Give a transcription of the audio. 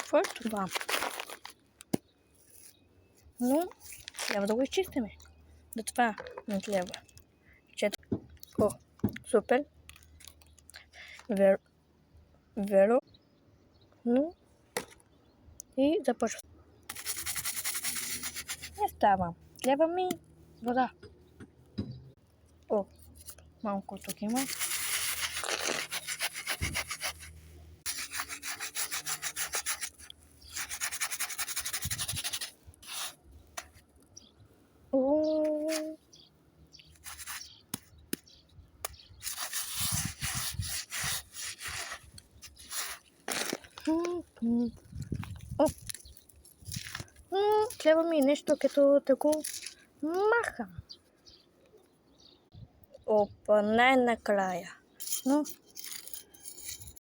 Какво е това? Но трябва да го изчистиме. Да, това не трябва. О, супер. Веро. Но и започва. Не става. Трябва ми вода. О, малко тук има. Трябва ми нещо като тако махам. Опа, най-накрая. Но